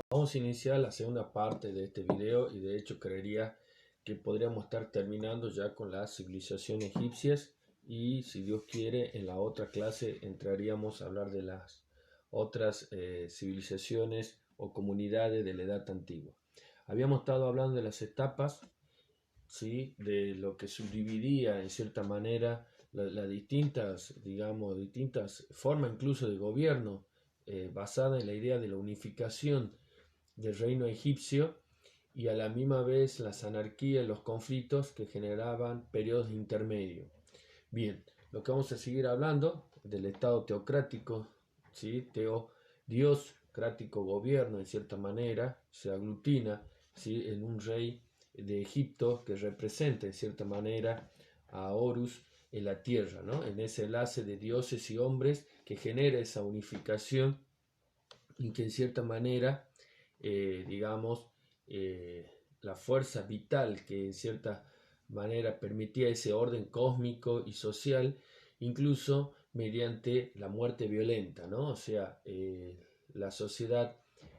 Vamos a iniciar la segunda parte de este video y de hecho creería que podríamos estar terminando ya con las civilizaciones egipcias y si Dios quiere en la otra clase entraríamos a hablar de las otras civilizaciones o comunidades de la Edad Antigua. Habíamos estado hablando de las etapas, ¿sí? De lo que subdividía en cierta manera las distintas, digamos, distintas formas incluso de gobierno basada en la idea de la unificación del reino egipcio y a la misma vez las anarquías y los conflictos que generaban periodos intermedios. Bien, lo que vamos a seguir hablando del Estado teocrático, ¿sí? Dioscrático gobierno en cierta manera, se aglutina, ¿sí? En un rey de Egipto que representa en cierta manera a Horus en la tierra, ¿no? En ese enlace de dioses y hombres que genera esa unificación y que en cierta manera digamos, la fuerza vital que en cierta manera permitía ese orden cósmico y social, incluso mediante la muerte violenta, ¿no? O sea, la sociedad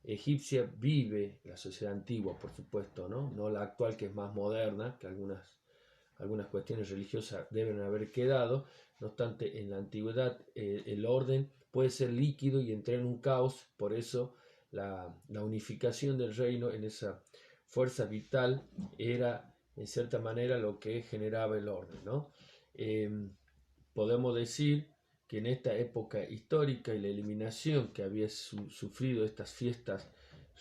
egipcia vive, la sociedad antigua, por supuesto, ¿no? No la actual que es más moderna, que algunas cuestiones religiosas deben haber quedado, no obstante, en la antigüedad el orden puede ser líquido y entrar en un caos, por eso la unificación del reino en esa fuerza vital era en cierta manera lo que generaba el orden, ¿no? Podemos decir que en esta época histórica y la eliminación que había sufrido estas fiestas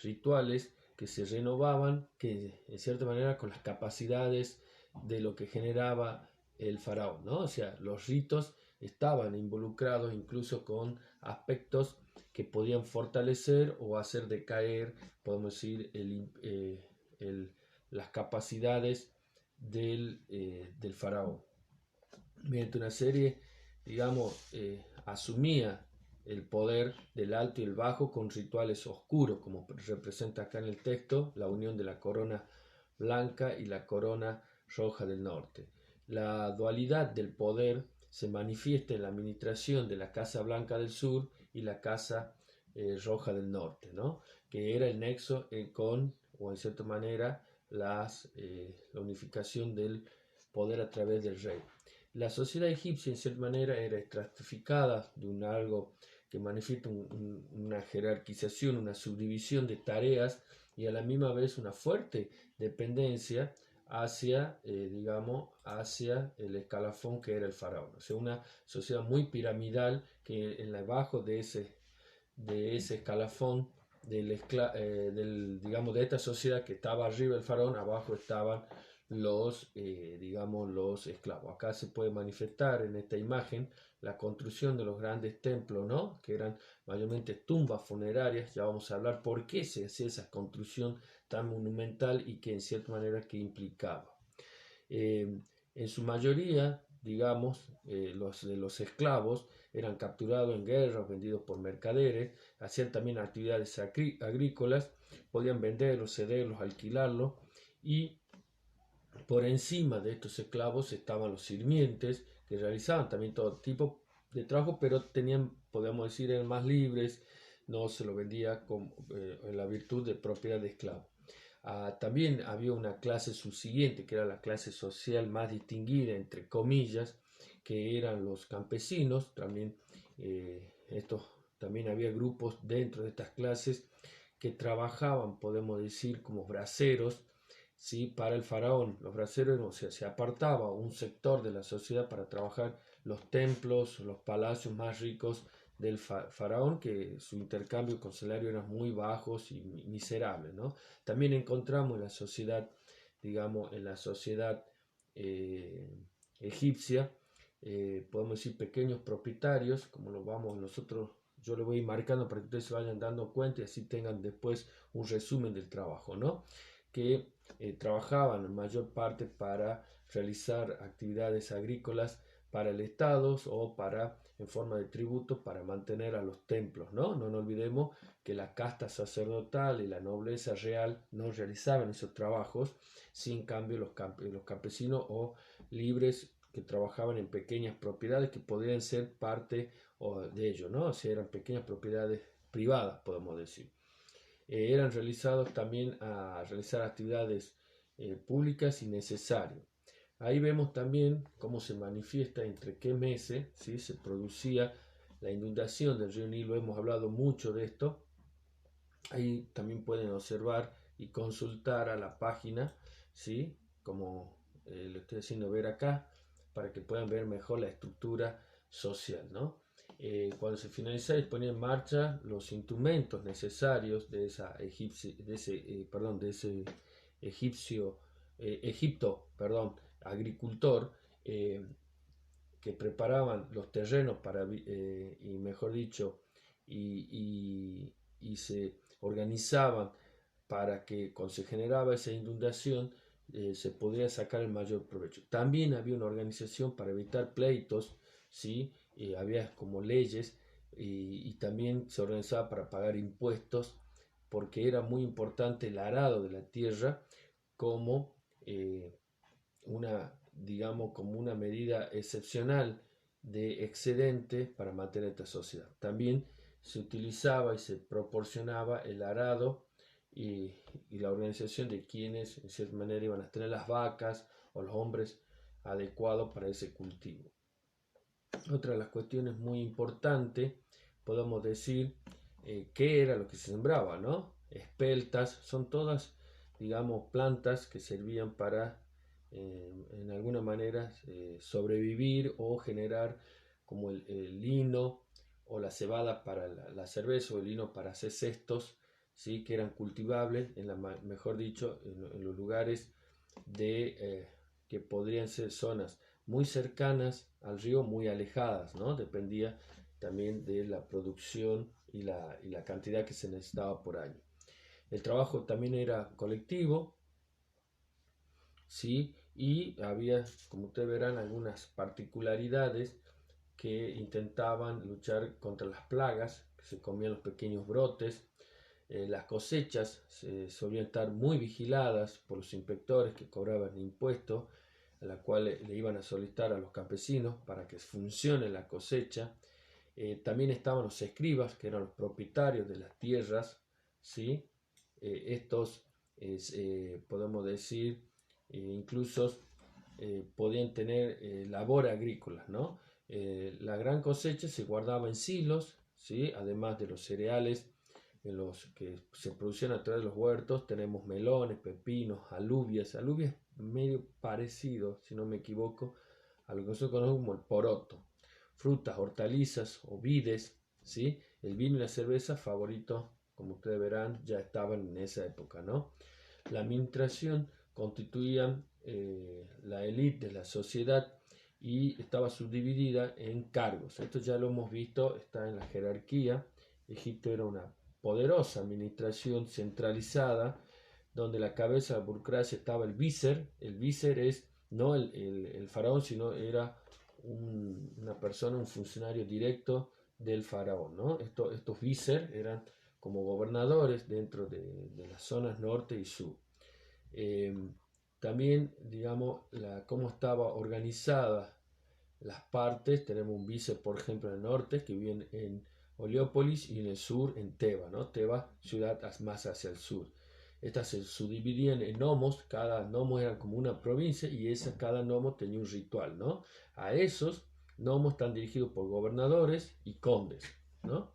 rituales que se renovaban, que en cierta manera con las capacidades de lo que generaba el faraón, ¿no? O sea, los ritos estaban involucrados incluso con aspectos que podían fortalecer o hacer decaer, podemos decir, las capacidades del faraón. Mediante una serie, digamos, asumía el poder del alto y el bajo con rituales oscuros, como representa acá en el texto, la unión de la corona blanca y la corona roja del norte. La dualidad del poder se manifiesta en la administración de la Casa Blanca del Sur y la Casa Roja del Norte, ¿no? Que era el nexo o en cierta manera, la unificación del poder a través del rey. La sociedad egipcia, en cierta manera, era estratificada de algo que manifiesta una jerarquización, una subdivisión de tareas y a la misma vez una fuerte dependencia hacia, digamos, hacia el escalafón que era el faraón. O sea, una sociedad muy piramidal que en abajo de ese escalafón digamos, de esta sociedad que estaba arriba del faraón, abajo estaban digamos, los esclavos. Acá se puede manifestar en esta imagen la construcción de los grandes templos, ¿no? Que eran mayormente tumbas funerarias. Ya vamos a hablar por qué se hacía esa construcción tan monumental y que en cierta manera que implicaba. En su mayoría, digamos, los esclavos eran capturados en guerras, vendidos por mercaderes, hacían también actividades agrícolas, podían venderlos, cederlos, alquilarlos, y por encima de estos esclavos estaban los sirvientes, que realizaban también todo tipo de trabajo, pero podemos decir, eran más libres, no se lo vendía en la virtud de propiedad de esclavo. También había una clase subsiguiente, que era la clase social más distinguida, entre comillas, que eran los campesinos. También había grupos dentro de estas clases que trabajaban, podemos decir, como braceros, ¿sí? Para el faraón. Los braceros, o sea, se apartaba un sector de la sociedad para trabajar los templos, los palacios más ricos del faraón, que su intercambio con salario eran muy bajos y miserables, ¿no? También encontramos en la sociedad, digamos, en la sociedad egipcia, podemos decir pequeños propietarios, como lo vamos nosotros, yo lo voy marcando para que ustedes se vayan dando cuenta y así tengan después un resumen del trabajo, ¿no? Que trabajaban en mayor parte para realizar actividades agrícolas para el Estado o en forma de tributo para mantener a los templos, ¿no? No nos olvidemos que la casta sacerdotal y la nobleza real no realizaban esos trabajos, sin cambio los campesinos o libres que trabajaban en pequeñas propiedades que podrían ser parte de ello, ¿no? O sea, eran pequeñas propiedades privadas, podemos decir. eran realizados también a realizar actividades públicas y necesarias. Ahí vemos también cómo se manifiesta entre qué meses, ¿sí?, se producía la inundación del río Nilo. Hemos hablado mucho de esto. Ahí también pueden observar y consultar a la página, ¿sí?, como lo estoy haciendo ver acá, para que puedan ver mejor la estructura social, ¿no? Cuando se finaliza y ponía en marcha los instrumentos necesarios de ese Egipto, agricultor, que preparaban los terrenos para, y mejor dicho, y se organizaban para que cuando se generaba esa inundación se podría sacar el mayor provecho. También había una organización para evitar pleitos, ¿sí? Había como leyes, y también se organizaba para pagar impuestos, porque era muy importante el arado de la tierra como digamos, como una medida excepcional de excedente para mantener esta sociedad. También se utilizaba y se proporcionaba el arado y la organización de quienes en cierta manera iban a tener las vacas o los hombres adecuados para ese cultivo. Otra de las cuestiones muy importantes, podemos decir, qué era lo que se sembraba, ¿no? Espeltas, son todas, digamos, plantas que servían para, en alguna manera, sobrevivir o generar como el lino o la cebada para la cerveza, o el lino para hacer cestos, ¿sí?, que eran cultivables, mejor dicho, en los lugares que podrían ser zonas muy cercanas al río, muy alejadas, ¿no? Dependía también de la producción y la cantidad que se necesitaba por año. El trabajo también era colectivo, ¿sí? Y había, como ustedes verán, algunas particularidades que intentaban luchar contra las plagas, que se comían los pequeños brotes. Las cosechas solían estar muy vigiladas por los inspectores que cobraban impuestos, a la cual le iban a solicitar a los campesinos para que funcione la cosecha. También estaban los escribas, que eran los propietarios de las tierras, ¿sí? Estos, podemos decir, incluso podían tener labor agrícola, ¿no? La gran cosecha se guardaba en silos, ¿sí? Además de los cereales en los que se producían a través de los huertos, tenemos melones, pepinos, alubias medio parecido, si no me equivoco, a lo que nosotros conocemos como el poroto, frutas, hortalizas o vides, ¿sí? El vino y la cerveza, favorito, como ustedes verán, ya estaban en esa época, ¿no? La administración constituía la élite de la sociedad y estaba subdividida en cargos. Esto ya lo hemos visto, está en la jerarquía. Egipto era una poderosa administración centralizada, donde la cabeza de la burocracia estaba el visir. El visir es no el faraón, sino era una persona, un funcionario directo del faraón, ¿no? Estos visir eran como gobernadores dentro de las zonas norte y sur. También, digamos, cómo estaba organizada las partes. Tenemos un visir, por ejemplo, en el norte, que vive en Oleópolis, y en el sur en Teba, ¿no? Teba, ciudad más hacia el sur. Estas se subdividían en nomos, cada nomo era como una provincia, y cada nomo tenía un ritual, ¿no? A esos nomos están dirigidos por gobernadores y condes, ¿no?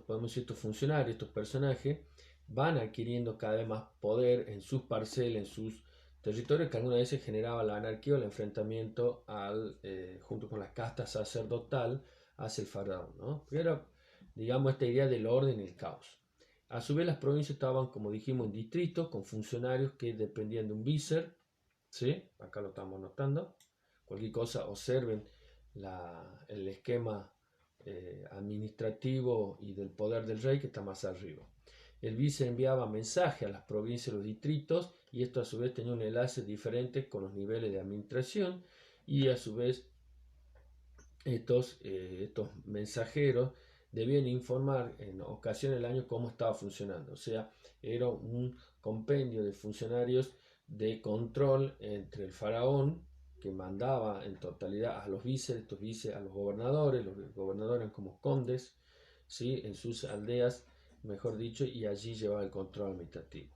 Podemos decir, estos funcionarios, estos personajes, van adquiriendo cada vez más poder en sus parcelas, en sus territorios, que algunas veces generaba la anarquía o el enfrentamiento junto con la casta sacerdotal hacia el faraón, ¿no? Pero, digamos, esta idea del orden y el caos. A su vez, las provincias estaban, como dijimos, en distritos con funcionarios que dependían de un visir, ¿sí? Acá lo estamos notando. Cualquier cosa, observen el esquema administrativo y del poder del rey, que está más arriba. El vice enviaba mensaje a las provincias y los distritos, y esto a su vez tenía un enlace diferente con los niveles de administración, y a su vez estos mensajeros debían informar en ocasiones del año cómo estaba funcionando. O sea, era un compendio de funcionarios de control entre el faraón, que mandaba en totalidad a los vices, estos vices a los gobernadores eran como condes, ¿sí? En sus aldeas, mejor dicho, y allí llevaba el control administrativo.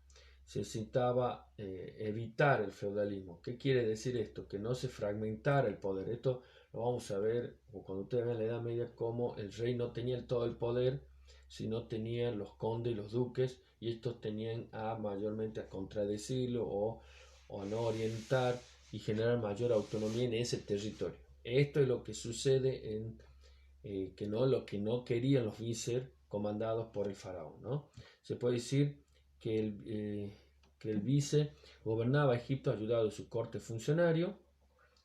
Se necesitaba evitar el feudalismo. ¿Qué quiere decir esto? Que no se fragmentara el poder. Esto lo vamos a ver o cuando ustedes vean la Edad Media, como el rey no tenía todo el poder, sino tenía los condes y los duques, y estos tenían mayormente a contradecirlo o a no orientar y generar mayor autonomía en ese territorio. Esto es lo que sucede en lo que no querían los vicer comandados por el faraón, ¿no? Se puede decir que el vice gobernaba Egipto ayudado de su corte funcionario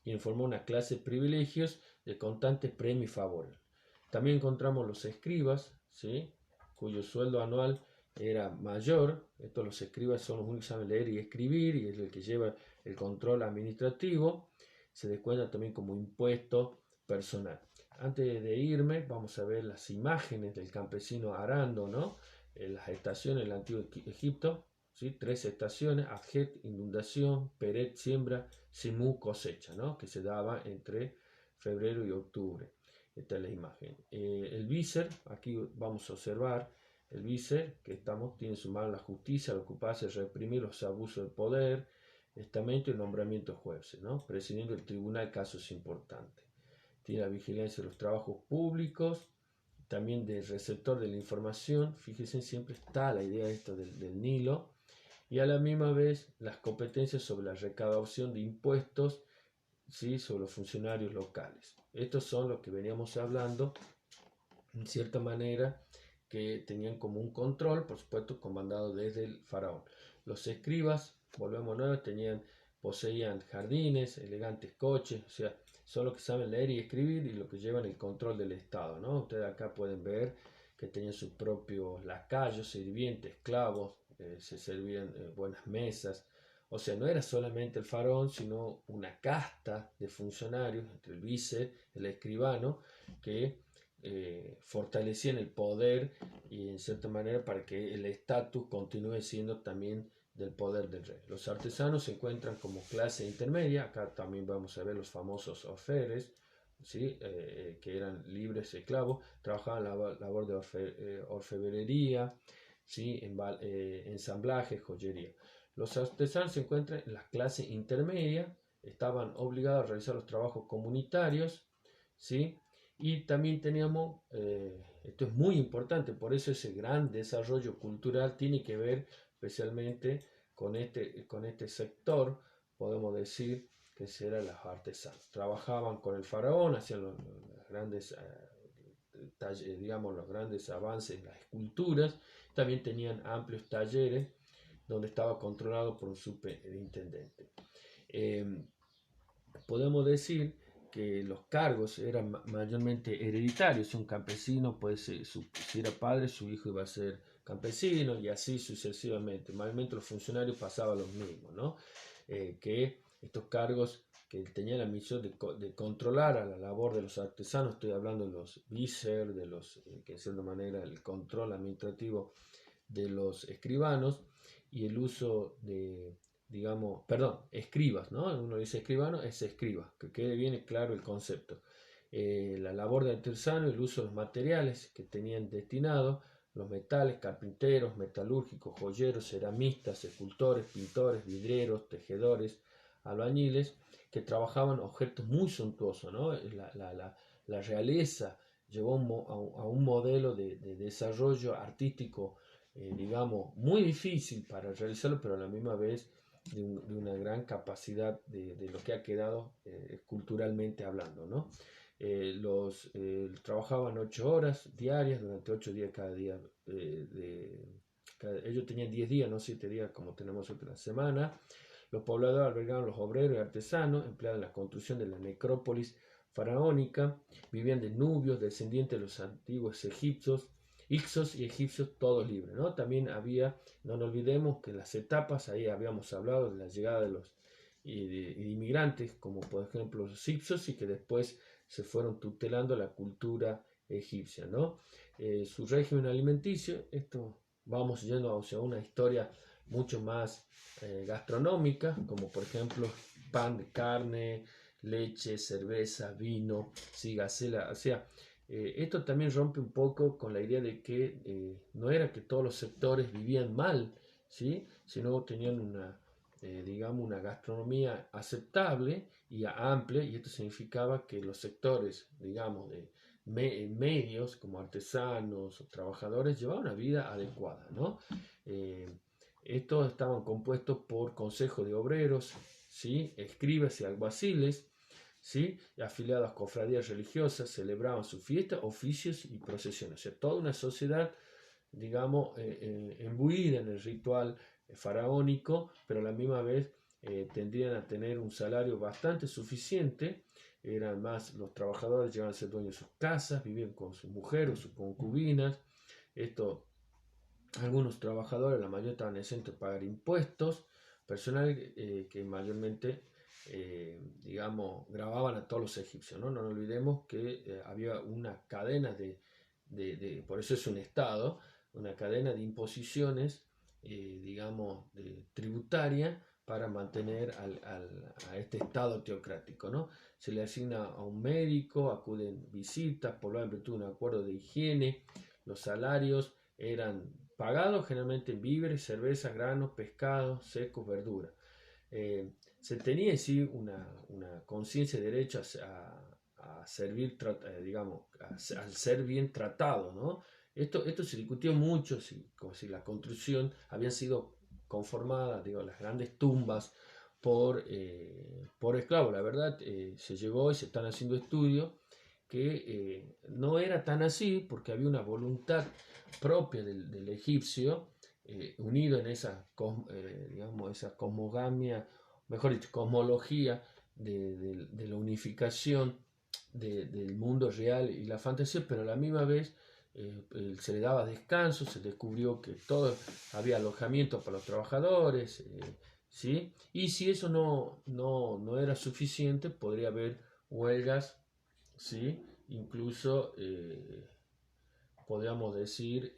y formó una clase de privilegios de constantes premios y favores. También encontramos los escribas, ¿sí? Cuyo sueldo anual era mayor. Estos los escribas son los únicos que saben leer y escribir y es el que lleva el control administrativo. Se descuenta también como impuesto personal. Antes de irme, vamos a ver las imágenes del campesino arando, ¿no? En las estaciones del antiguo Egipto, ¿sí? 3 estaciones: Adjet, inundación; Peret, siembra; Simú, cosecha, ¿no? Que se daba entre febrero y octubre. Esta es la imagen. El vicer, aquí vamos a observar, el vicer, que tiene en su mano la justicia, al ocuparse de reprimir los abusos del poder, estamento y nombramiento de jueces, ¿no? Presidiendo el tribunal casos importantes. Tiene la vigilancia de los trabajos públicos, también del receptor de la información. Fíjense, siempre está la idea esto del Nilo, y a la misma vez las competencias sobre la recaudación de impuestos, ¿sí? Sobre los funcionarios locales. Estos son los que veníamos hablando, en cierta manera, que tenían como un control, por supuesto, comandado desde el faraón. Los escribas, volvemos a ver, poseían jardines, elegantes coches, o sea, son los que saben leer y escribir y los que llevan el control del Estado, ¿no? Ustedes acá pueden ver que tenían sus propios lacayos, sirvientes, esclavos, se servían buenas mesas. O sea, no era solamente el faraón, sino una casta de funcionarios, entre el vice, el escribano, que fortalecían el poder y en cierta manera para que el estatus continúe siendo también del poder del rey. Los artesanos se encuentran como clase intermedia. Acá también vamos a ver los famosos orfebres, ¿sí? Que eran libres esclavos, trabajaban la labor de orfebrería, ¿sí? Ensamblaje, joyería. Los artesanos se encuentran en la clase intermedia, estaban obligados a realizar los trabajos comunitarios, ¿sí? Y también teníamos, esto es muy importante, por eso ese gran desarrollo cultural tiene que ver especialmente con este sector, podemos decir que eran los artesanos. Trabajaban con el faraón, hacían los grandes, digamos, los grandes avances en las esculturas. También tenían amplios talleres donde estaba controlado por un superintendente. Podemos decir que los cargos eran mayormente hereditarios. Un campesino, pues, si era padre, su hijo iba a ser campesino y así sucesivamente. Mayormente los funcionarios pasaban los mismos, ¿no? Que estos cargos que tenían la misión de controlar a la labor de los artesanos, estoy hablando de los vicer, de los que en cierta manera el control administrativo de los escribanos y el uso de, digamos, perdón, escribas, ¿no? Uno dice escribano, es escriba, que quede bien claro el concepto. La labor de artesano, el uso de los materiales que tenían destinados, los metales, carpinteros, metalúrgicos, joyeros, ceramistas, escultores, pintores, vidrieros, tejedores, albañiles, que trabajaban objetos muy suntuosos, ¿no? La realeza llevó a un modelo de desarrollo artístico, digamos, muy difícil para realizarlo, pero a la misma vez de una gran capacidad de lo que ha quedado culturalmente hablando, ¿no? Trabajaban 8 horas diarias durante 8 días cada día. Ellos tenían 10 días, no 7 días como tenemos otra semana. Los pobladores albergaban los obreros y artesanos empleados en la construcción de la necrópolis faraónica. Vivían de nubios, descendientes de los antiguos egipcios, Ixos y egipcios, todos libres, ¿no? También había, no nos olvidemos que las etapas, ahí habíamos hablado de la llegada de los inmigrantes, como por ejemplo los Ixos, y que después se fueron tutelando la cultura egipcia, ¿no? Su régimen alimenticio, esto vamos yendo hacia una historia mucho más gastronómica, como por ejemplo pan de carne, leche, cerveza, vino, cigacela, o sea, Esto también rompe un poco con la idea de que no era que todos los sectores vivían mal, ¿sí? Sino tenían digamos, una gastronomía aceptable y amplia, y esto significaba que los sectores, digamos, de medios, como artesanos o trabajadores, llevaban una vida adecuada, ¿no? Eh, Estos estaban compuestos por consejos de obreros, ¿sí? Escribas y alguaciles, ¿sí? Afiliados a cofradías religiosas, celebraban sus fiestas, oficios y procesiones. O sea, toda una sociedad, digamos, embuida en el ritual faraónico, pero a la misma vez tendrían a tener un salario bastante suficiente. Eran más, los trabajadores llegaban a ser dueños de sus casas, vivían con sus mujeres, sus concubinas. Esto, algunos trabajadores, la mayoría estaban exentos de pagar impuestos, personal que mayormente, digamos, grababan a todos los egipcios, ¿no? No nos olvidemos que había una cadena por eso es un estado, una cadena de imposiciones, digamos, tributaria para mantener a este estado teocrático, ¿no? Se le asigna a un médico, acuden visitas, por lo tanto un acuerdo de higiene, los salarios eran pagados generalmente en víveres, cerveza, granos, pescados, secos, verduras. Se tenía sí una conciencia de derecho a servir, digamos, al ser bien tratado, ¿no? Esto se discutió mucho, como si la construcción había sido conformada, digo, las grandes tumbas por esclavos. La verdad, se llegó y se están haciendo estudios que no era tan así, porque había una voluntad propia del egipcio, unido en digamos, esa cosmogamia, mejor dicho, cosmología de la unificación del mundo real y la fantasía, pero a la misma vez se le daba descanso, se descubrió que todo había alojamiento para los trabajadores, ¿sí? Y si eso no era suficiente, podría haber huelgas, ¿sí? Incluso podríamos decir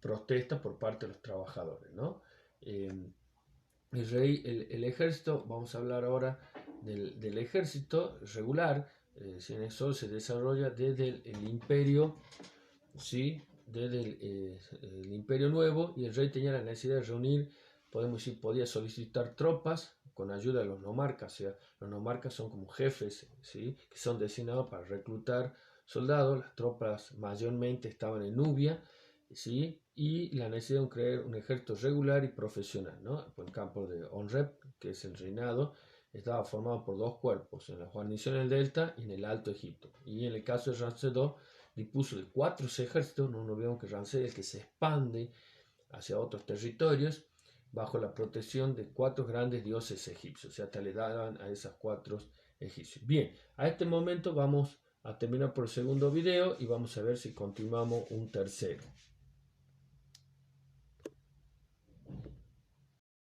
protestas por parte de los trabajadores, ¿no? El ejército, vamos a hablar ahora del ejército regular, eso se desarrolla desde el imperio, ¿sí? Desde el imperio nuevo, y el rey tenía la necesidad de reunir, podemos decir, podía solicitar tropas con ayuda de los nomarcas. O sea, los nomarcas son como jefes, ¿sí? Que son designados para reclutar soldados. Las tropas mayormente estaban en Nubia, ¿sí? Y la necesidad de crear un ejército regular y profesional, ¿no? Por el campo de Onrep, que es el reinado, estaba formado por dos cuerpos, en la guarnición en el Delta y en el Alto Egipto. Y en el caso de Ramsés II, dispuso de 4 ejércitos. No olvidemos que Ramsés es el que se expande hacia otros territorios bajo la protección de 4 grandes dioses egipcios. O sea, te le daban a esas 4 egipcios. Bien, a este momento vamos a terminar por el segundo video y vamos a ver si continuamos un tercero.